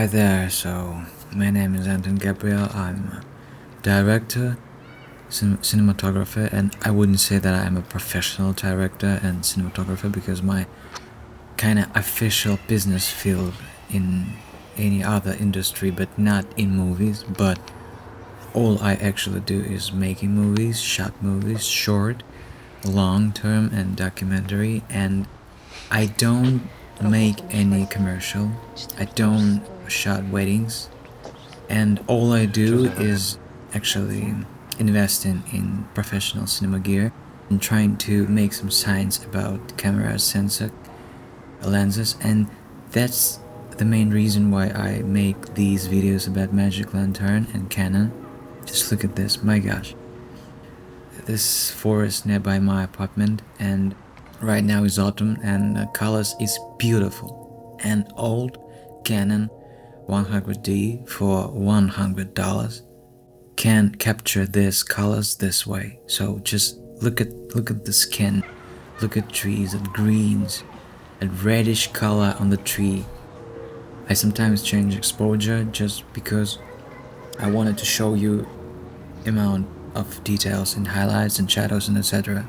Hi there, so my name is Anton Gabriel. I'm a director, cinematographer, and I wouldn't say that I'm a professional director and cinematographer because my kind of official business field in any other industry, but not in movies. But all I actually do is making movies, short movies, short, long term, and documentary, and I don't make any commercial. I don't shot weddings. And all I do is actually invest in professional cinema gear and trying to make some science about camera sensor lenses, and that's the main reason why I make these videos about Magic Lantern and Canon. Just look at this, my gosh. This forest nearby my apartment, and right now is autumn and the colors is beautiful. An old Canon 100D for $100 can capture these colors this way. So just look at the skin, look at trees, at greens, at reddish color on the tree. I sometimes change exposure just because I wanted to show you amount of details and highlights and shadows and etc.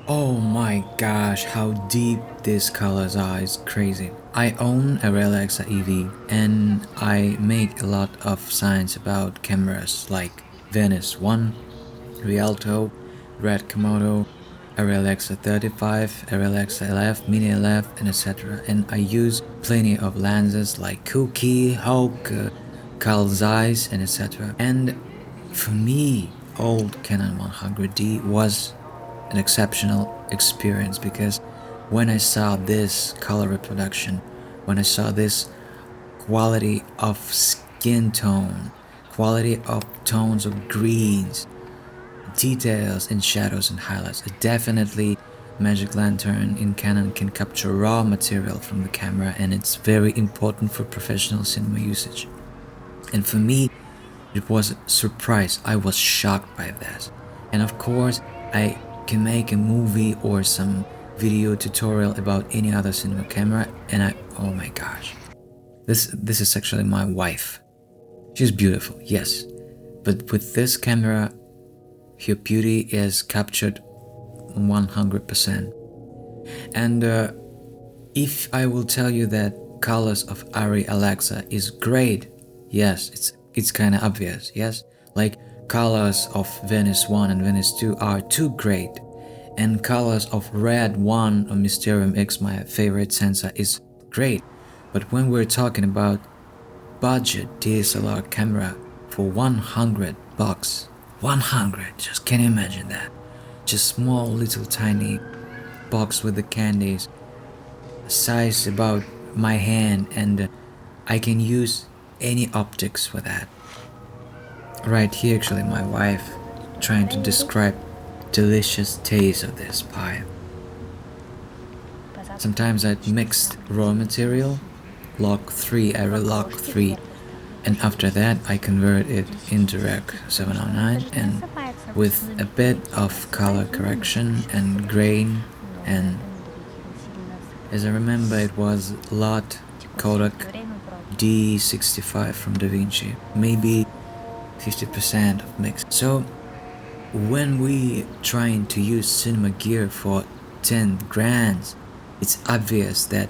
Oh my gosh, how deep these colors are, it's crazy. I own a Alexa EV and I make a lot of science about cameras like Venice 1, Rialto, Red Komodo, Alexa 35, Alexa LF, Mini LF, and etc. And I use plenty of lenses like Cookie, Hawk, Carl Zeiss, and etc. And for me, old Canon 100D was an exceptional experience because when I saw this color reproduction, when I saw this quality of skin tone, quality of tones of greens, details and shadows and highlights, definitely Magic Lantern in Canon can capture raw material from the camera, and it's very important for professional cinema usage. And for me, it was a surprise. I was shocked by that. And of course, I can make a movie or some video tutorial about any other cinema camera, and oh my gosh. This is actually my wife. She's beautiful, yes. But with this camera, her beauty is captured 100%. And if I will tell you that colors of ARRI Alexa is great, yes, it's kind of obvious, yes? Like colors of Venice 1 and Venice 2 are too great, and colors of Red 1 or Mysterium X, my favorite sensor, is great. But when we're talking about budget DSLR camera for $100, 100, just can you imagine that? Just small little tiny box with the candies, size about my hand, and I can use any optics for that. Right here actually my wife trying to describe delicious taste of this pie. Sometimes I mixed raw material, Log 3, ARRI Log 3, and after that I convert it into Rec 709 and with a bit of color correction and grain, and as I remember it was lot Kodak D65 from Da Vinci, maybe 50% of mix. So when we trying to use cinema gear for 10 grand, it's obvious that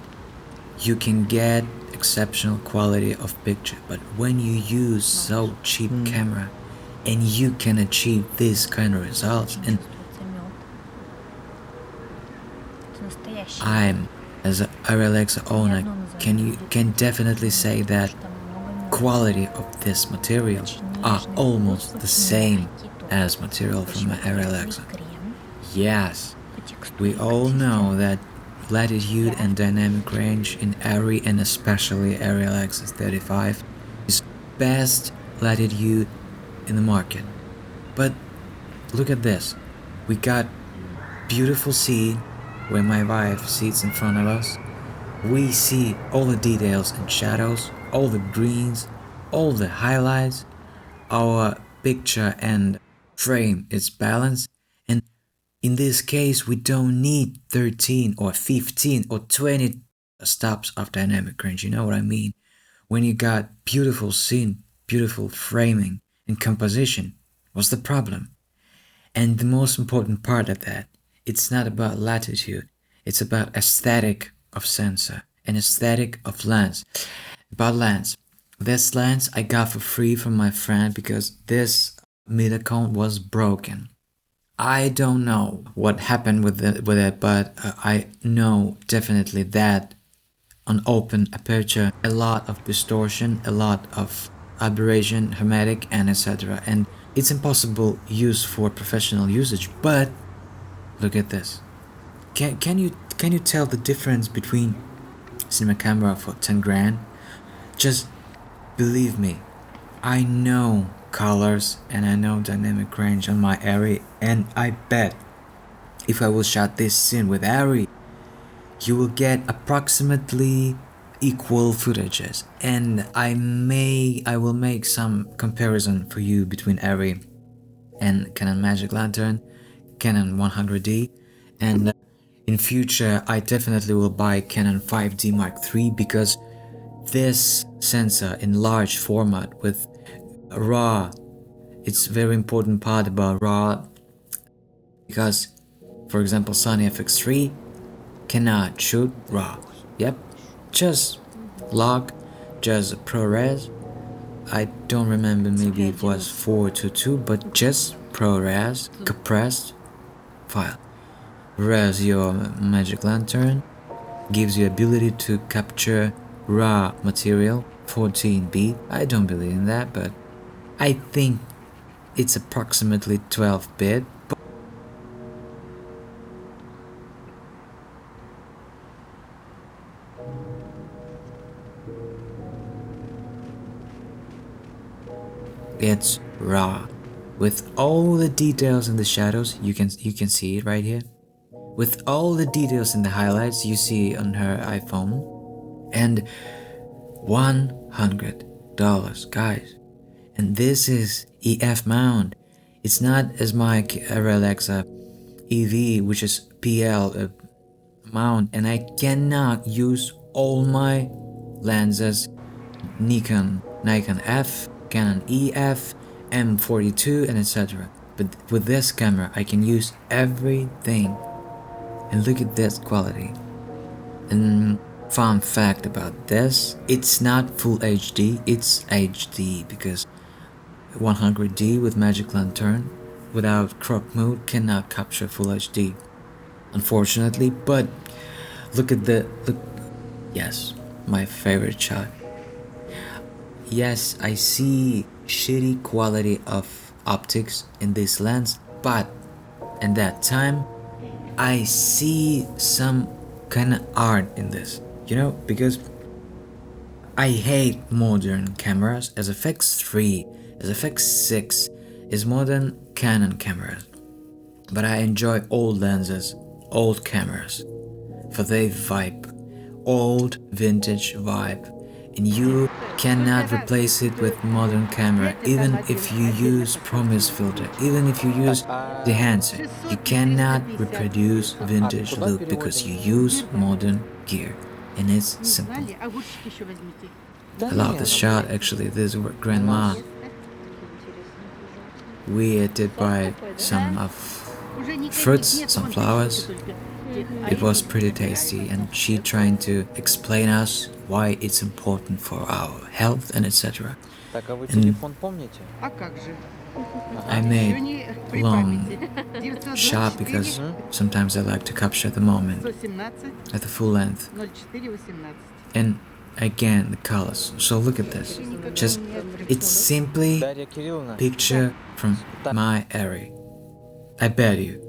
you can get exceptional quality of picture, but when you use so cheap camera and you can achieve this kind of results, and I'm as a Alexa owner can definitely say that quality of this material are almost the same as material from my Alexa. Yes, we all know that latitude and dynamic range in ARRI and especially ARRI Alexa 35 is best latitude in the market. But look at this, we got beautiful scene where my wife sits in front of us. We see all the details and shadows, all the greens, all the highlights. Our picture and frame is balanced, and in this case we don't need 13 or 15 or 20 stops of dynamic range, you know what I mean? when you got beautiful scene, beautiful framing and composition? What's the problem? And the most important part of that, it's not about latitude, it's about aesthetic of sensor and aesthetic of lens. About lens, this lens I got for free from my friend because this Pentakon was broken. I don't know what happened with it, but I know definitely that on open aperture, a lot of distortion, a lot of aberration, hermetic, and etc. And it's impossible use for professional usage. But look at this. Can you tell the difference between cinema camera for 10 grand? Just believe me, I know colors and I know dynamic range on my ARRI, and I bet if I will shot this scene with ARRI, you will get approximately equal footages, and I will make some comparison for you between ARRI and Canon Magic Lantern, Canon 100D, and in future I definitely will buy Canon 5D Mark III because this sensor in large format with RAW, it's very important part about RAW because, for example, Sony FX3 cannot shoot RAW. Yep, just log, just ProRes. I don't remember, maybe it was 422, but just ProRes, compressed file. Whereas your Magic Lantern gives you ability to capture raw material, 14 bit. I don't believe in that, but I think it's approximately 12 bit. It's raw with all the details in the shadows. You can see it right here with all the details in the highlights you see on her iPhone. And $100, guys. And this is EF mount. It's not as my Alexa EV, which is PL mount, and I cannot use all my lenses Nikon F, Canon EF, M42, and etc. But with this camera I can use everything. And look at this quality. And fun fact about this, it's not full HD, it's HD because 100D with Magic Lantern without crop mode cannot capture full HD, unfortunately. But look, yes, my favorite shot. Yes, I see shitty quality of optics in this lens, but at that time I see some kind of art in this, because I hate modern cameras. As FX3, as FX6 is modern Canon cameras, but I enjoy old lenses, old cameras, for they vibe, old vintage vibe, and you cannot replace it with modern camera. Even if you use promise filter, even if you use the enhancer, you cannot reproduce vintage look because you use modern gear, and it's simple. I love this shot. Actually, this grandma, we did buy some of fruits, some flowers. It was pretty tasty, and she trying to explain us why it's important for our health and etc. And I made long shot because sometimes I like to capture the moment at the full length. And again, the colors. So look at this. Just, it's simply picture from my ARRI. I bet you.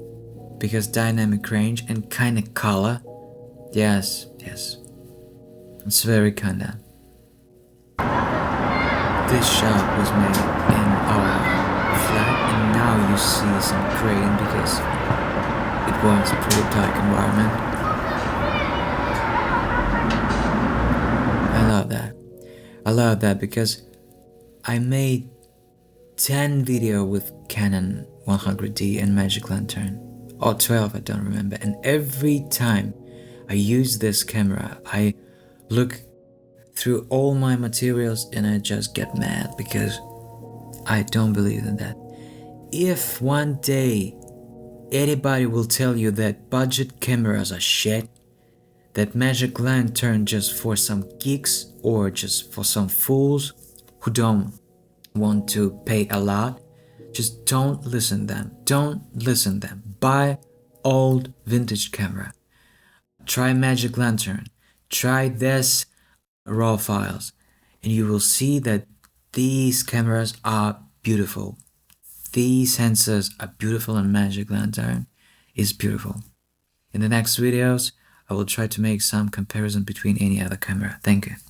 Because dynamic range and kinda color. Yes. It's very kinda. This shot was made in our flat, and now you see some grain because it was a pretty dark environment. I love that because I made 10 video with Canon 100D and Magic Lantern, or 12, I don't remember, and every time I use this camera I look through all my materials and I just get mad because I don't believe in that. If one day anybody will tell you that budget cameras are shit, that magic lantern just for some geeks or just for some fools who don't want to pay a lot, just don't listen them. Don't listen them. Buy old vintage camera. Try magic lantern. Try this raw files, and you will see that these cameras are beautiful. These sensors are beautiful and magic lantern is beautiful. In the next videos, I will try to make some comparison between any other camera. Thank you.